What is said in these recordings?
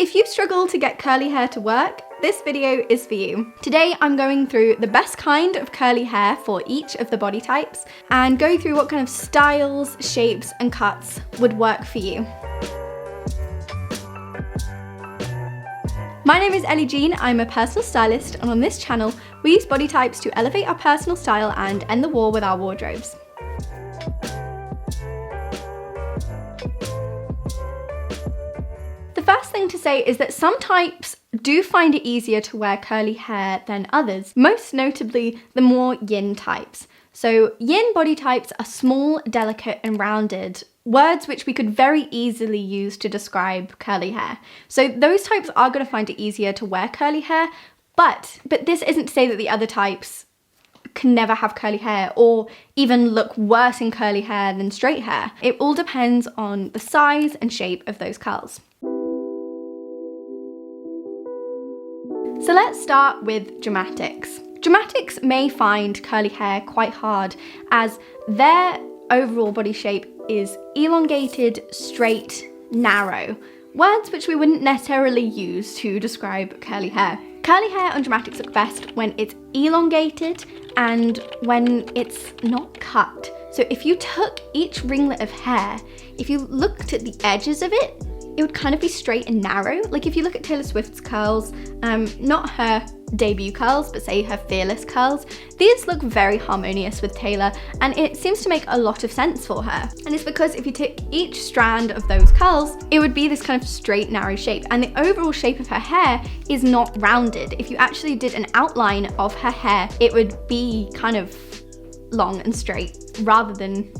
If you struggle to get curly hair to work, this video is for you. Today I'm going through the best kind of curly hair for each of the body types and go through what kind of styles, shapes and cuts would work for you. My name is Ellie-Jean, I'm a personal stylist, and on this channel we use body types to elevate our personal style and end the war with our wardrobes. The first thing to say is that some types do find it easier to wear curly hair than others, most notably the more yin types. So yin body types are small, delicate and rounded, words which we could very easily use to describe curly hair. So those types are going to find it easier to wear curly hair, but this isn't to say that the other types can never have curly hair or even look worse in curly hair than straight hair. It all depends on the size and shape of those curls. So let's start with dramatics. Dramatics may find curly hair quite hard as their overall body shape is elongated, straight, narrow. Words which we wouldn't necessarily use to describe curly hair. Curly hair on dramatics look best when it's elongated and when it's not cut. So if you took each ringlet of hair, if you looked at the edges of it, it would kind of be straight and narrow. Like if you look at Taylor Swift's curls, not her debut curls, but say her Fearless curls, these look very harmonious with Taylor and it seems to make a lot of sense for her. And it's because if you take each strand of those curls, it would be this kind of straight, narrow shape, and the overall shape of her hair is not rounded. If you actually did an outline of her hair, it would be kind of long and straight rather than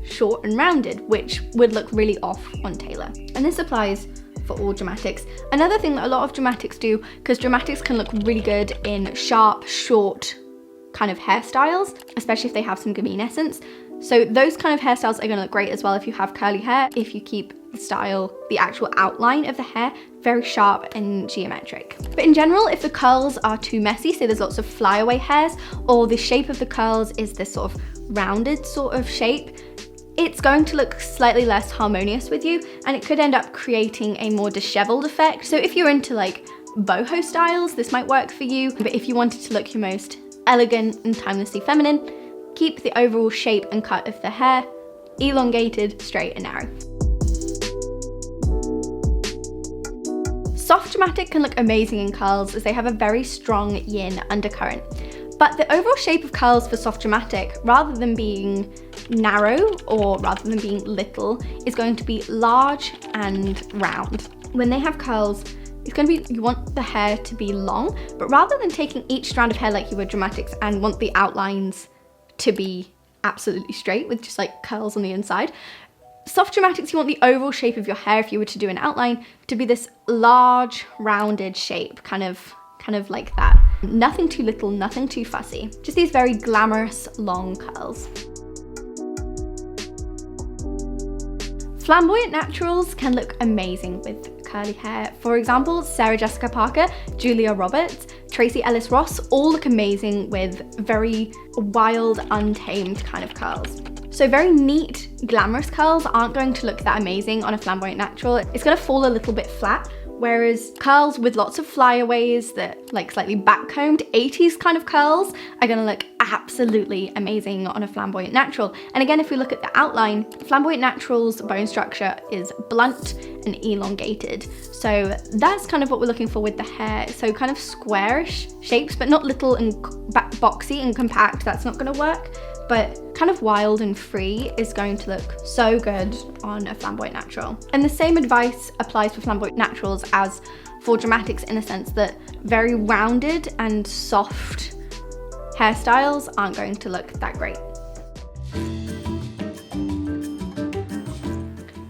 short and rounded, which would look really off on Taylor. And this applies for all dramatics. Another thing that a lot of dramatics do, because dramatics can look really good in sharp, short kind of hairstyles, especially if they have some gamine essence. So those kind of hairstyles are going to look great as well if you have curly hair, if you keep the style, the actual outline of the hair, very sharp and geometric. But in general, if the curls are too messy, so there's lots of flyaway hairs, or the shape of the curls is this sort of rounded sort of shape, it's going to look slightly less harmonious with you and it could end up creating a more disheveled effect. So if you're into like boho styles, this might work for you. But if you wanted to look your most elegant and timelessly feminine, keep the overall shape and cut of the hair elongated, straight and narrow. Soft dramatic can look amazing in curls as they have a very strong yin undercurrent. But the overall shape of curls for soft dramatic, rather than being narrow or rather than being little, is going to be large and round. When they have curls, it's going to be, you want the hair to be long, but rather than taking each strand of hair like you would dramatics and want the outlines to be absolutely straight with just like curls on the inside, soft dramatics, you want the overall shape of your hair, if you were to do an outline, to be this large, rounded shape, kind of like that. Nothing too little, nothing too fussy. Just these very glamorous, long curls. Flamboyant Naturals can look amazing with curly hair. For example, Sarah Jessica Parker, Julia Roberts, Tracee Ellis Ross all look amazing with very wild, untamed kind of curls. So very neat, glamorous curls aren't going to look that amazing on a Flamboyant Natural. It's going to fall a little bit flat. Whereas curls with lots of flyaways that like slightly backcombed 80s kind of curls are gonna look absolutely amazing on a Flamboyant Natural. And again, if we look at the outline, Flamboyant Natural's bone structure is blunt and elongated. So that's kind of what we're looking for with the hair. So kind of squarish shapes, but not little and boxy and compact, that's not gonna work. But kind of wild and free is going to look so good on a Flamboyant Natural. And the same advice applies for Flamboyant Naturals as for dramatics, in the sense that very rounded and soft hairstyles aren't going to look that great.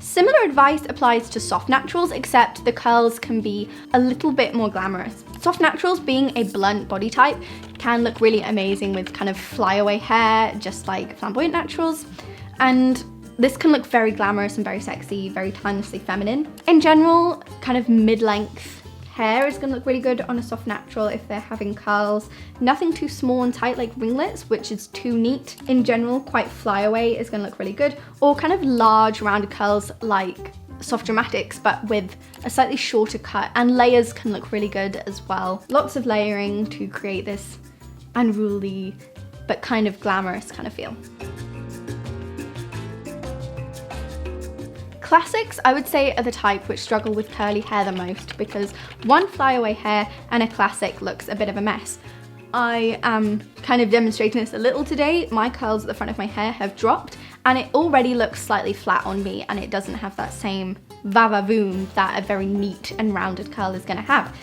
Similar advice applies to soft naturals, except the curls can be a little bit more glamorous. Soft naturals, being a blunt body type, can look really amazing with kind of flyaway hair, just like Flamboyant Naturals. And this can look very glamorous and very sexy, very timelessly feminine. In general, kind of mid-length hair is gonna look really good on a soft natural if they're having curls. Nothing too small and tight like ringlets, which is too neat. In general, quite flyaway is gonna look really good. Or kind of large rounded curls like soft dramatics, but with a slightly shorter cut, and layers can look really good as well. Lots of layering to create this unruly but kind of glamorous kind of feel. Classics, I would say, are the type which struggle with curly hair the most, because one flyaway hair and a classic looks a bit of a mess. I am kind of demonstrating this a little today. My curls at the front of my hair have dropped and it already looks slightly flat on me, and it doesn't have that same va-va-voom that a very neat and rounded curl is going to have.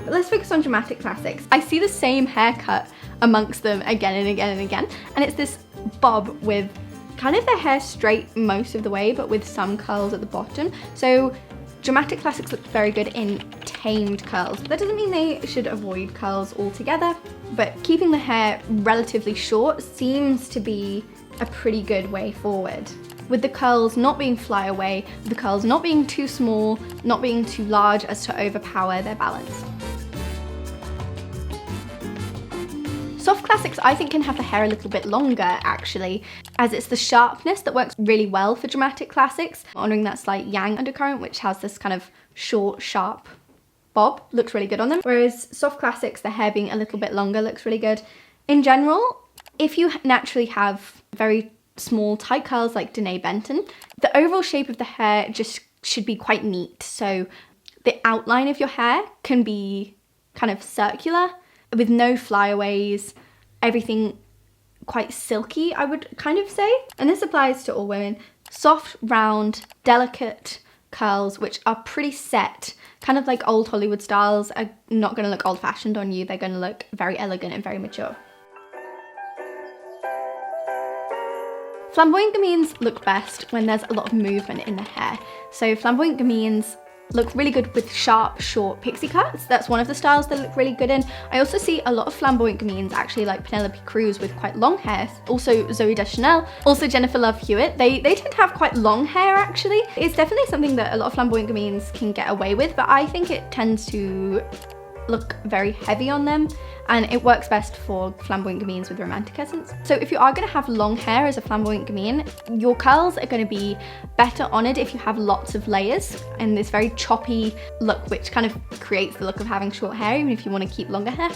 But let's focus on dramatic classics. I see the same haircut amongst them again and again and again, and it's this bob with kind of the hair straight most of the way, but with some curls at the bottom. So dramatic classics look very good in tamed curls. That doesn't mean they should avoid curls altogether, but keeping the hair relatively short seems to be a pretty good way forward. With the curls not being flyaway, the curls not being too small, not being too large as to overpower their balance. Soft classics, I think, can have the hair a little bit longer actually, as it's the sharpness that works really well for dramatic classics, honouring that slight yang undercurrent which has this kind of short, sharp bob. Looks really good on them. Whereas soft classics, the hair being a little bit longer looks really good. In general, if you naturally have very small tight curls like Danae Benton, the overall shape of the hair just should be quite neat. So the outline of your hair can be kind of circular, with no flyaways, everything quite silky, I would kind of say. And this applies to all women. Soft, round, delicate curls which are pretty set, kind of like old Hollywood styles, are not going to look old-fashioned on you. They're going to look very elegant and very mature. Flamboyant Gamines look best when there's a lot of movement in the hair. So Flamboyant Gamines look really good with sharp, short pixie cuts. That's one of the styles they look really good in. I also see a lot of Flamboyant Gamines actually like Penelope Cruz with quite long hair. Also Zooey Deschanel, also Jennifer Love Hewitt. They tend to have quite long hair actually. It's definitely something that a lot of Flamboyant Gamines can get away with, but I think it tends to look very heavy on them, and it works best for Flamboyant Gamines with romantic essence. So if you are going to have long hair as a Flamboyant Gamine, your curls are going to be better honoured if you have lots of layers and this very choppy look, which kind of creates the look of having short hair even if you want to keep longer hair.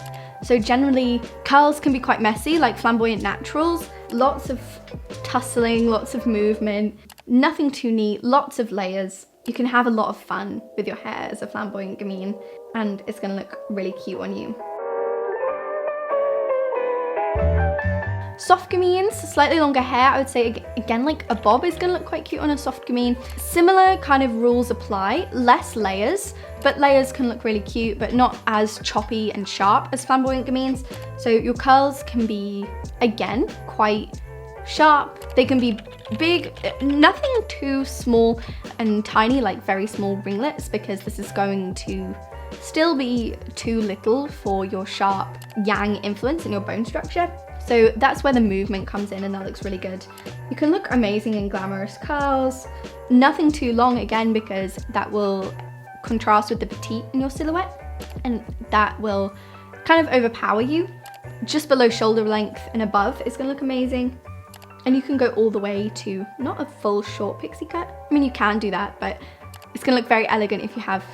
So generally curls can be quite messy, like Flamboyant Naturals. Lots of tussling, lots of movement, nothing too neat, lots of layers. You can have a lot of fun with your hair as a Flamboyant Gamine, and it's going to look really cute on you. Soft Gamines, slightly longer hair, I would say again like a bob is going to look quite cute on a soft Gamine. Similar kind of rules apply, less layers, but layers can look really cute, but not as choppy and sharp as Flamboyant Gamines. So your curls can be, again, quite sharp. They can be big, nothing too small and tiny like very small ringlets, because this is going to still be too little for your sharp yang influence in your bone structure. So that's where the movement comes in, and that looks really good. You can look amazing in glamorous curls. Nothing too long again, because that will contrast with the petite in your silhouette, and that will kind of overpower you. Just below shoulder length and above is going to look amazing. And you can go all the way to not a full short pixie cut. I mean, you can do that, but it's going to look very elegant if you have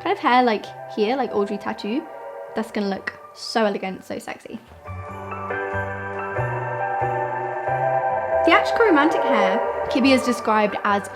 kind of hair like here, like Audrey Tattoo. That's going to look so elegant, so sexy. Theatrical romantic hair, Kibbe is described as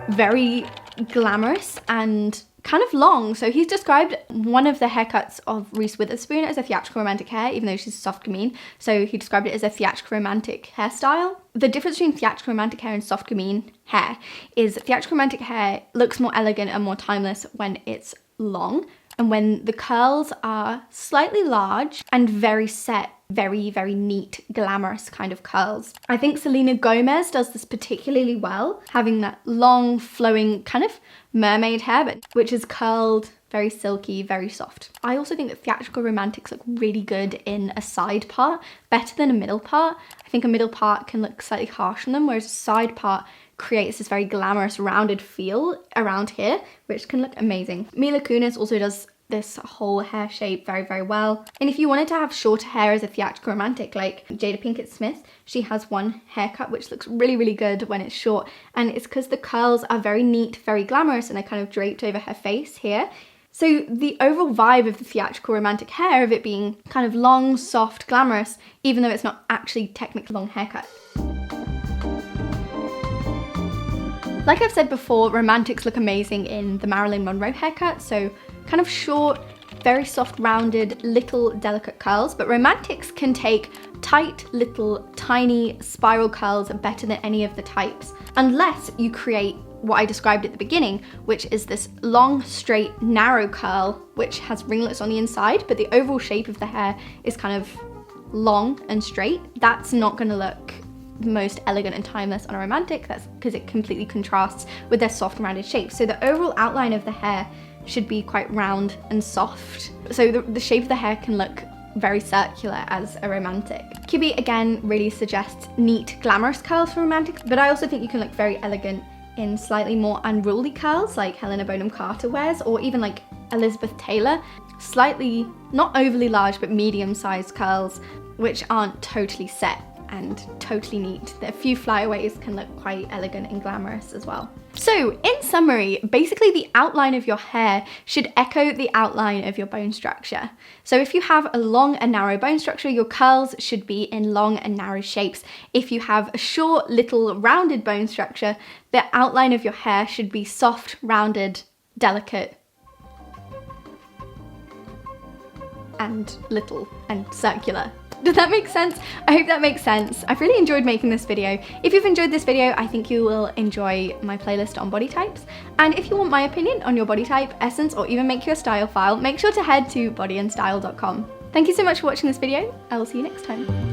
very glamorous and kind of long. So he's described one of the haircuts of Reese Witherspoon as a theatrical romantic hair, even though she's a soft Gamine. So he described it as a theatrical romantic hairstyle. The difference between theatrical romantic hair and soft Gamine hair is theatrical romantic hair looks more elegant and more timeless when it's long, and when the curls are slightly large and very set, very, very neat, glamorous kind of curls. I think Selena Gomez does this particularly well, having that long, flowing kind of mermaid hair, but which is curled, very silky, very soft. I also think that theatrical romantics look really good in a side part, better than a middle part. I think a middle part can look slightly harsh on them, whereas a side part creates this very glamorous, rounded feel around here, which can look amazing. Mila Kunis also does this whole hair shape very, very well. And if you wanted to have shorter hair as a theatrical romantic like Jada Pinkett Smith, she has one haircut which looks really, really good when it's short, and it's because the curls are very neat, very glamorous, and they're kind of draped over her face here. So the overall vibe of the theatrical romantic hair, of it being kind of long, soft, glamorous, even though it's not actually technically a long haircut. Like I've said before, romantics look amazing in the Marilyn Monroe haircut, so kind of short, very soft, rounded, little delicate curls, but romantics can take tight, little, tiny spiral curls better than any of the types, unless you create what I described at the beginning, which is this long, straight, narrow curl, which has ringlets on the inside, but the overall shape of the hair is kind of long and straight. That's not gonna look the most elegant and timeless on a romantic. That's because it completely contrasts with their soft, rounded shape. So the overall outline of the hair should be quite round and soft. So the shape of the hair can look very circular as a romantic. Kibbe again really suggests neat, glamorous curls for romantics, but I also think you can look very elegant in slightly more unruly curls like Helena Bonham Carter wears, or even like Elizabeth Taylor. Slightly, not overly large, but medium-sized curls, which aren't totally set and totally neat. A few flyaways can look quite elegant and glamorous as well. So in summary, basically the outline of your hair should echo the outline of your bone structure. So if you have a long and narrow bone structure, your curls should be in long and narrow shapes. If you have a short, little, rounded bone structure, the outline of your hair should be soft, rounded, delicate, and little and circular. Does that make sense? I hope that makes sense. I've really enjoyed making this video. If you've enjoyed this video, I think you will enjoy my playlist on body types. And if you want my opinion on your body type, essence, or even make your style file, make sure to head to bodyandstyle.com. Thank you so much for watching this video. I will see you next time.